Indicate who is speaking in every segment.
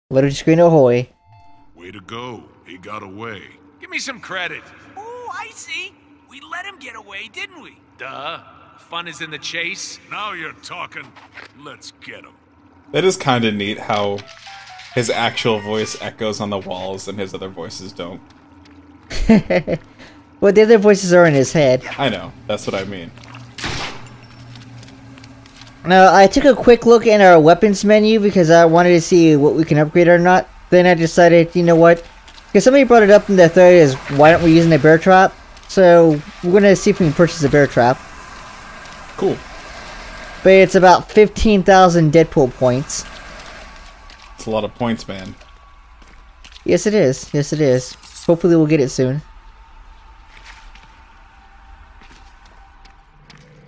Speaker 1: Loading screen ahoy.
Speaker 2: Way to go. He got away.
Speaker 3: Give me some credit. Oh, I see. We let him get away, didn't we? Duh. Fun is in the chase.
Speaker 2: Now you're talking. Let's get him.
Speaker 4: That is kind of neat how his actual voice echoes on the walls and his other voices don't.
Speaker 1: Well, the other voices are in his head.
Speaker 4: I know. That's what I mean.
Speaker 1: Now, I took a quick look in our weapons menu because I wanted to see what we can upgrade or not. Then I decided, you know what? Because somebody brought it up in the thread is, why aren't we using a bear trap? So, we're going to see if we can purchase a bear trap.
Speaker 4: Cool.
Speaker 1: But it's about 15,000 Deadpool points.
Speaker 4: It's a lot of points, man.
Speaker 1: Yes, it is. Yes, it is. Hopefully we'll get it soon.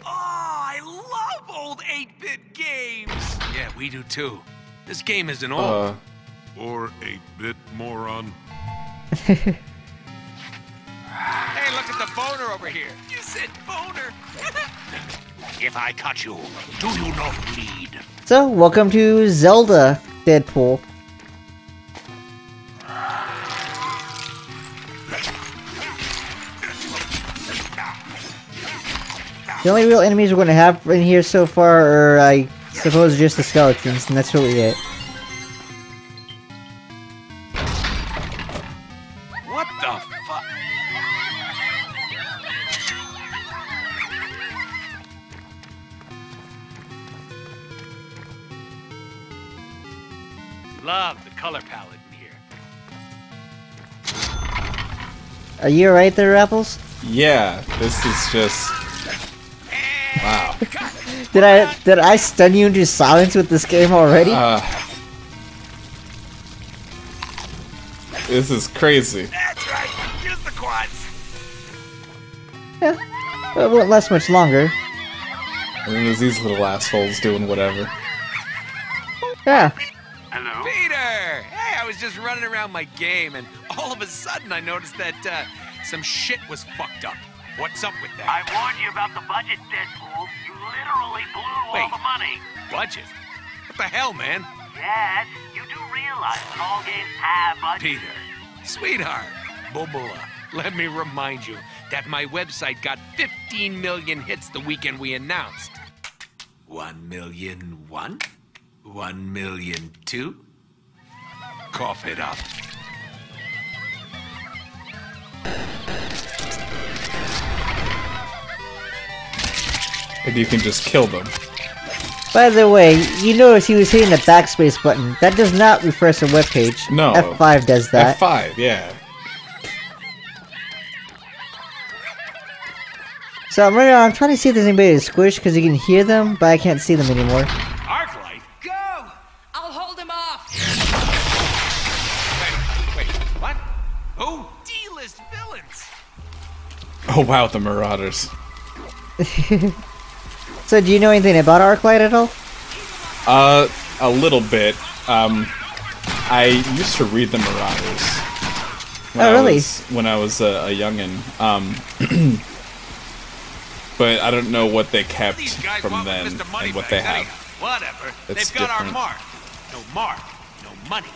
Speaker 3: Oh, I love old 8-bit games. Yeah, we do too. This game isn't old.
Speaker 2: Or 8-bit moron.
Speaker 3: Hey, look at the boner over here. You said boner. If I cut you, do you not bleed?
Speaker 1: So, welcome to Zelda Deadpool. The only real enemies we're going to have in here so far are, I suppose, just the skeletons, and that's really it.
Speaker 3: What the fuck? Love the color palette in here.
Speaker 1: Are you alright there, Apples?
Speaker 4: Yeah, this is just... Wow.
Speaker 1: Did I stun you into silence with this game already?
Speaker 4: This is crazy.
Speaker 3: That's right. Use the quads.
Speaker 1: Yeah. Well, it won't last much longer.
Speaker 4: And then there's these little assholes doing whatever.
Speaker 1: Yeah.
Speaker 3: Hello? Peter! Hey, I was just running around my game, and all of a sudden I noticed that, some shit was fucked up. What's up with that?
Speaker 5: I warned you about the budget, Deadpool. You literally blew all the money.
Speaker 3: Budget? What the hell, man?
Speaker 5: Yes, you do realize that all games have budgets.
Speaker 3: Peter, sweetheart, Bubula, let me remind you that my website got 15 million hits the weekend we announced. 1,000,001? 1,000,002? Cough it up.
Speaker 4: And you can just kill them.
Speaker 1: By the way, you notice he was hitting the backspace button. That does not refresh a webpage.
Speaker 4: No.
Speaker 1: F5 does that.
Speaker 4: F5, yeah.
Speaker 1: So I'm running around, I'm trying to see if there's anybody to squish because you can hear them, but I can't see them anymore.
Speaker 3: Arclight?
Speaker 6: Go! I'll hold him off!
Speaker 3: Wait, what? Who? D-list villains!
Speaker 4: Oh wow, the Marauders.
Speaker 1: So do you know anything about Arclight at all?
Speaker 4: A little bit. I used to read the Marauders.
Speaker 1: When
Speaker 4: I was a youngin'. But I don't know what they kept from then and what they have.
Speaker 3: Whatever.
Speaker 4: It's
Speaker 3: They've got
Speaker 4: different.
Speaker 3: our mark, no money.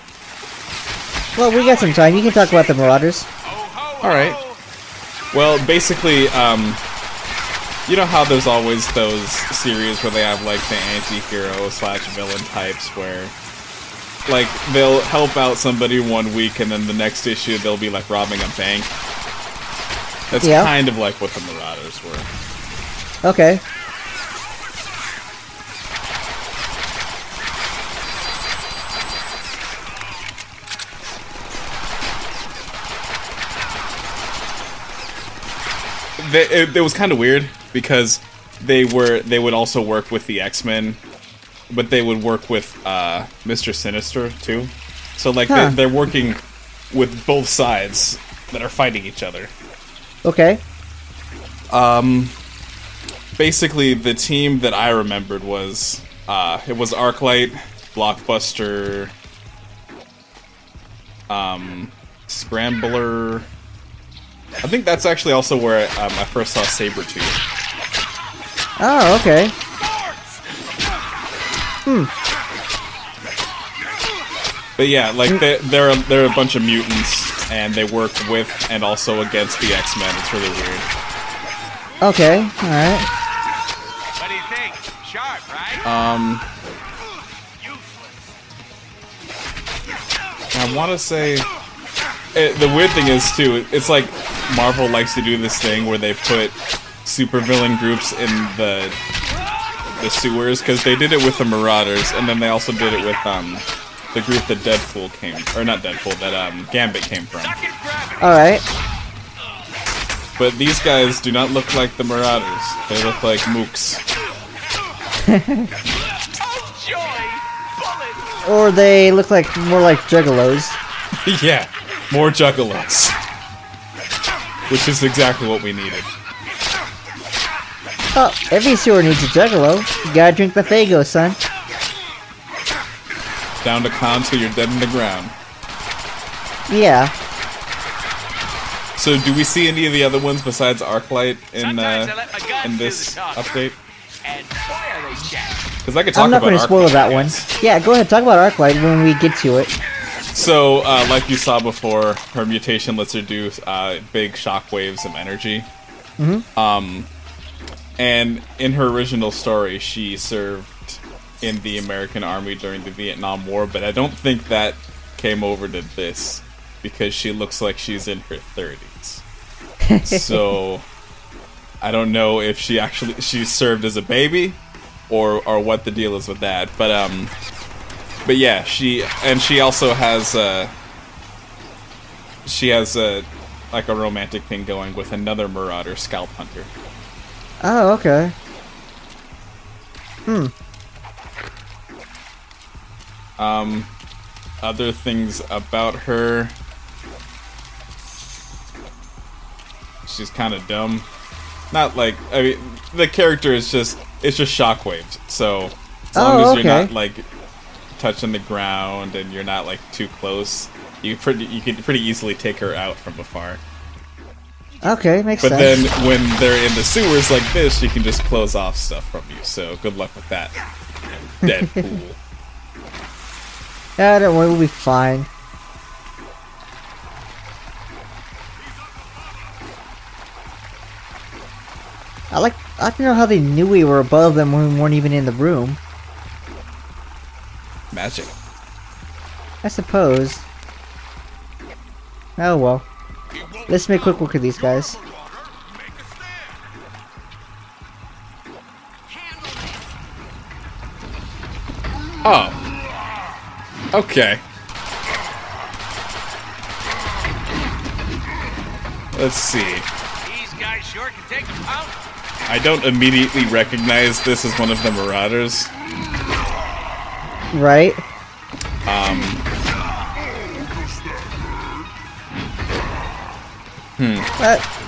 Speaker 1: Well, we got some time. You can talk about the Marauders.
Speaker 4: Alright. Well, basically, you know how there's always those series where they have, like, the anti-hero / villain types where, like, they'll help out somebody one week and then the next issue they'll be, like, robbing a bank? That's kind of like what the Marauders were.
Speaker 1: Okay.
Speaker 4: It was kind of weird because they would also work with the X-Men, but they would work with Mr. Sinister too. So like they're working with both sides that are fighting each other.
Speaker 1: Okay.
Speaker 4: Basically, the team that I remembered was it was Arclight, Blockbuster, Scrambler. I think that's actually also where I first saw Sabretooth.
Speaker 1: Oh, okay.
Speaker 4: But yeah, like they're a bunch of mutants, and they work with and also against the X-Men. It's really weird.
Speaker 1: Okay, all right.
Speaker 3: What do you think? Sharp, right?
Speaker 4: I want to say the weird thing is too. It's like Marvel likes to do this thing where they put supervillain groups in the sewers, because they did it with the Marauders, and then they also did it with the group that Deadpool came, or not Deadpool, that Gambit came from.
Speaker 1: All right.
Speaker 4: But these guys do not look like the Marauders. They look like mooks.
Speaker 1: Or they look like more like juggalos.
Speaker 4: Yeah, more juggalos. Which is exactly what we needed.
Speaker 1: Oh, every sewer needs a juggalo. You gotta drink the Fago, son.
Speaker 4: Down to con till you're dead in the ground.
Speaker 1: Yeah.
Speaker 4: So, do we see any of the other ones besides Arclight in this update? Because I could talk
Speaker 1: I'm not
Speaker 4: about
Speaker 1: going to spoil
Speaker 4: Arclight,
Speaker 1: that one. Yeah, go ahead. Talk about Arclight when we get to it.
Speaker 4: So, like you saw before, her mutation lets her do big shockwaves of energy.
Speaker 1: Mm-hmm.
Speaker 4: And in her original story, she served in the American Army during the Vietnam War, but I don't think that came over to this, because she looks like she's in her 30s. So, I don't know if she served as a baby, or what the deal is with that. But yeah, she also has like a romantic thing going with another Marauder, Scalp Hunter.
Speaker 1: Oh, okay.
Speaker 4: Other things about her. She's kind of dumb. Not like, I mean, the character is just, it's just shockwaves. So, as long as you're not, like, touching the ground and you're not, like, too close, you can pretty easily take her out from afar.
Speaker 1: Okay, makes sense.
Speaker 4: But then, when they're in the sewers like this, she can just close off stuff from you. So, good luck with that. Deadpool.
Speaker 1: Yeah, don't worry, we'll be fine. I like to know how they knew we were above them when we weren't even in the room.
Speaker 4: Magic.
Speaker 1: I suppose. Oh well. Let's make quick work of these guys.
Speaker 4: Oh. Okay. Let's see.
Speaker 3: These guys sure can take a pound.
Speaker 4: I don't immediately recognize this as one of the Marauders.
Speaker 1: Right?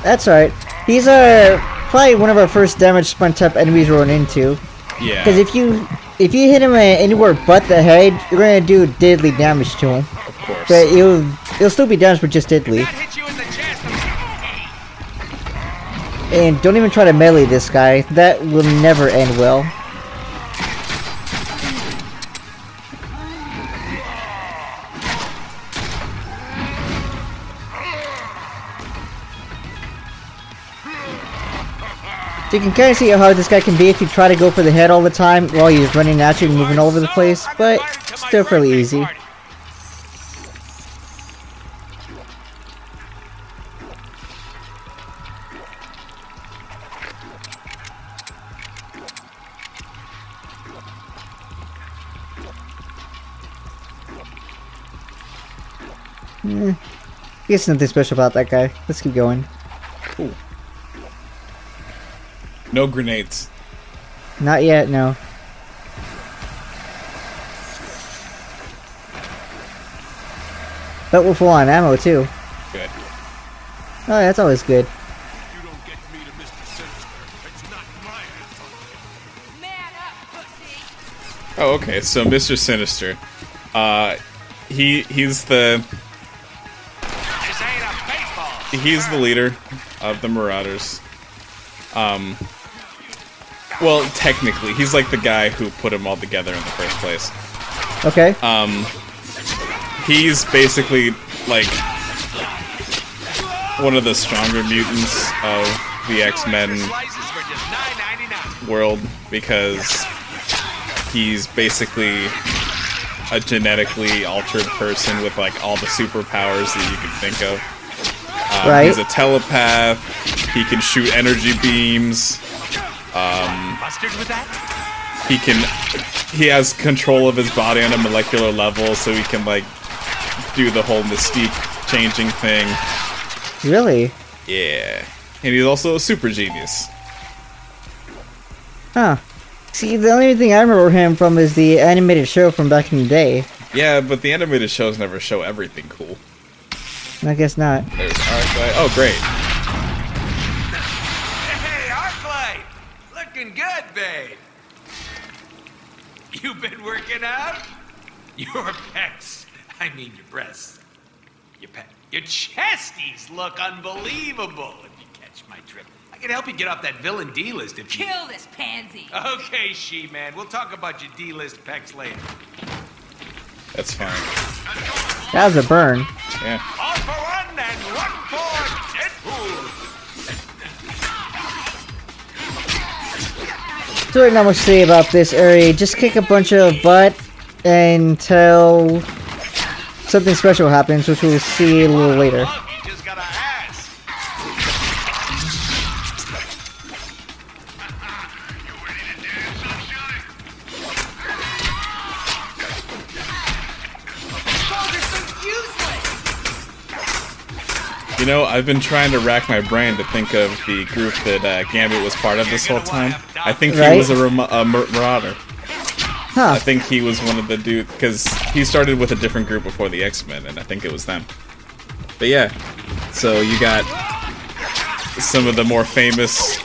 Speaker 1: That's alright. These are probably one of our first damage sponge type enemies we're running into.
Speaker 4: Yeah.
Speaker 1: Because if you hit him anywhere but the head, you're gonna do deadly damage to him.
Speaker 4: Of course.
Speaker 1: But it'll still be damaged, but just deadly.
Speaker 3: That hit you in the chest.
Speaker 1: And don't even try to melee this guy. That will never end well. So you can kind of see how hard this guy can be if you try to go for the head all the time while he's running at you and moving all over the place, but still fairly easy. I guess nothing special about that guy. Let's keep going.
Speaker 4: Ooh. No grenades.
Speaker 1: Not yet, no. But we're full on ammo too.
Speaker 4: Good.
Speaker 1: Oh, that's always good.
Speaker 2: You don't get me to Mr. Sinister. It's not my asshole.
Speaker 6: Man up, pussy.
Speaker 4: Oh, okay. So Mr. Sinister, he's the
Speaker 3: This ain't a baseball.
Speaker 4: he's the leader of the Marauders. Well, technically, he's like the guy who put them all together in the first place.
Speaker 1: Okay.
Speaker 4: he's basically like one of the stronger mutants of the X-Men
Speaker 3: Slices for just $9.99.
Speaker 4: world because he's basically a genetically altered person with like all the superpowers that you can think of.
Speaker 1: Right.
Speaker 4: He's a telepath. He can shoot energy beams.
Speaker 3: Mustard with that?
Speaker 4: He has control of his body on a molecular level, so he can like do the whole mystique changing thing.
Speaker 1: Really?
Speaker 4: Yeah. And he's also a super genius.
Speaker 1: Huh. See, the only thing I remember him from is the animated show from back in the day.
Speaker 4: Yeah, but the animated shows never show everything cool.
Speaker 1: I guess not.
Speaker 4: There's Arclight. Oh, great.
Speaker 3: Hey, Arclight! Looking good, babe. You been working out? Your pecs, I mean your breasts. Your chesties look unbelievable, if you catch my drift. I can help you get off that villain D-list if you...
Speaker 6: Kill this pansy.
Speaker 3: Okay, She-Man, we'll talk about your D-list pecs later.
Speaker 4: That's fine.
Speaker 1: That was a burn.
Speaker 4: Yeah.
Speaker 3: All for one and one for Deadpool!
Speaker 1: So there's not much to say about this area. Just kick a bunch of butt until something special happens, which we'll see a little later.
Speaker 3: Look, you just got a ass.
Speaker 4: You know, I've been trying to rack my brain to think of the group that Gambit was part of this whole time. I think he
Speaker 1: Right?
Speaker 4: was a marauder.
Speaker 1: Huh.
Speaker 4: I think he was one of the dudes, because he started with a different group before the X-Men, and I think it was them. But yeah, so you got some of the more famous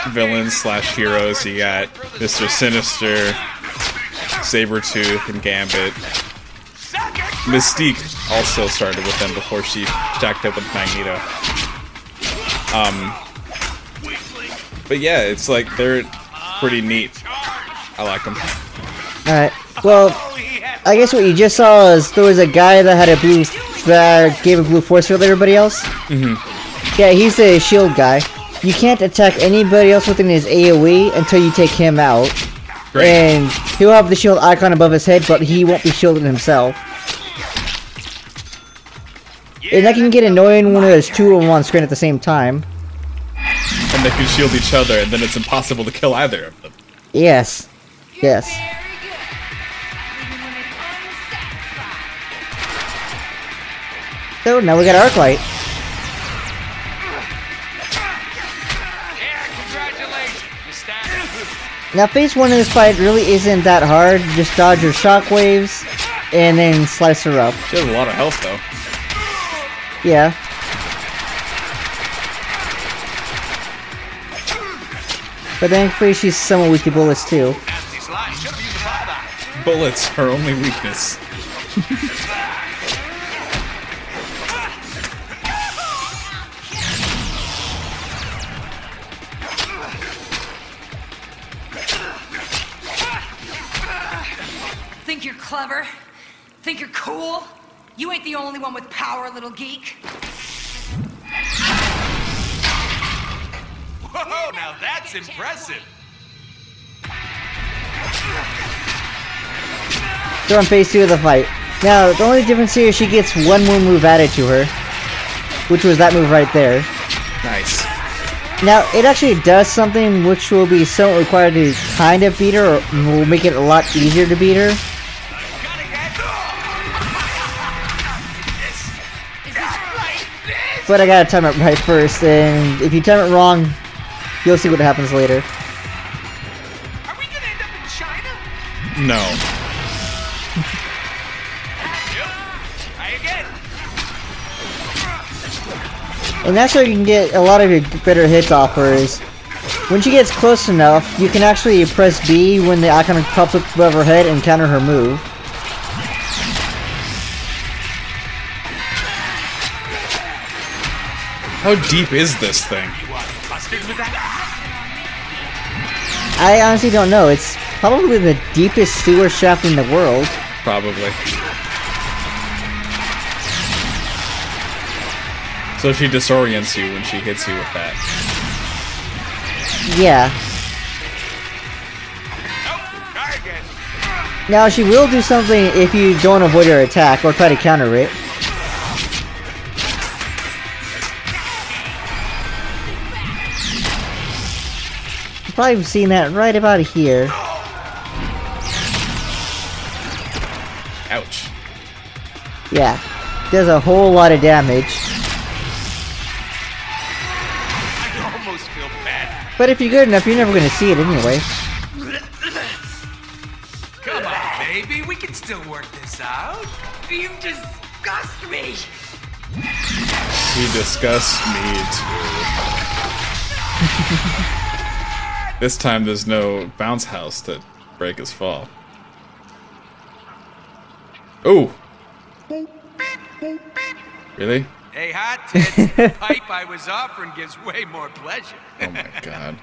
Speaker 4: villains slash heroes. You got Mr. Sinister, Sabretooth, and Gambit. Mystique also started with them before she stacked up with Magneto. But yeah, it's like they're pretty neat. I like them.
Speaker 1: Alright. Well, I guess what you just saw is there was a guy that had a blue... that gave a blue force field to everybody else.
Speaker 4: Mm-hmm.
Speaker 1: Yeah, he's the shield guy. You can't attack anybody else within his AoE until you take him out.
Speaker 4: Great.
Speaker 1: And he'll have the shield icon above his head, but he won't be shielded himself. And that can get annoying when there's two of them on screen at the same time.
Speaker 4: And they can shield each other, and then it's impossible to kill either of them.
Speaker 1: Yes. Yes.
Speaker 6: Very good. Even when it's unsatisfied.
Speaker 1: So now we got Arclight.
Speaker 3: Yeah, congratulations. You stabbed.
Speaker 1: Now phase 1 of this fight really isn't that hard. Just dodge your shockwaves and then slice her up.
Speaker 4: She has a lot of health, though.
Speaker 1: Yeah. But thankfully she's somewhat weak to bullets too.
Speaker 3: Nasty slide. Should have used the five-eye.
Speaker 4: Bullets, her only weakness.
Speaker 6: Think you're clever? Think you're cool? You ain't the only one with power, little geek.
Speaker 3: Whoa, now that's impressive.
Speaker 1: So on phase 2 of the fight. Now, the only difference here is she gets one more move added to her. Which was that move right there.
Speaker 4: Nice.
Speaker 1: Now, it actually does something which will be somewhat required to kind of beat her, or will make it a lot easier to beat her. But I gotta time it right first, and if you time it wrong, you'll see what happens later.
Speaker 3: Are we gonna end up in China?
Speaker 4: No.
Speaker 3: Try again.
Speaker 1: And that's how you can get a lot of your better hits off her is, when she gets close enough, you can actually press B when the icon pops up above her head and counter her move.
Speaker 4: How deep is this thing?
Speaker 3: Mustard with that?
Speaker 1: I honestly don't know. It's probably the deepest sewer shaft in the world.
Speaker 4: Probably. So she disorients you when she hits you with that.
Speaker 1: Yeah.
Speaker 2: Oh, target.
Speaker 1: Now she will do something if you don't avoid her attack or try to counter it. You've probably seen that right about here.
Speaker 4: Ouch.
Speaker 1: Yeah. Does a whole lot of damage.
Speaker 3: I almost feel bad.
Speaker 1: But if you're good enough, you're never gonna see it anyway.
Speaker 3: Come on, baby. We can still work this out.
Speaker 6: You disgust me!
Speaker 4: He disgusts me too. This time there's no bounce house to break his fall. Ooh! Really?
Speaker 3: Hey, hot tits. The pipe I was offering gives way more pleasure.
Speaker 4: Oh my god.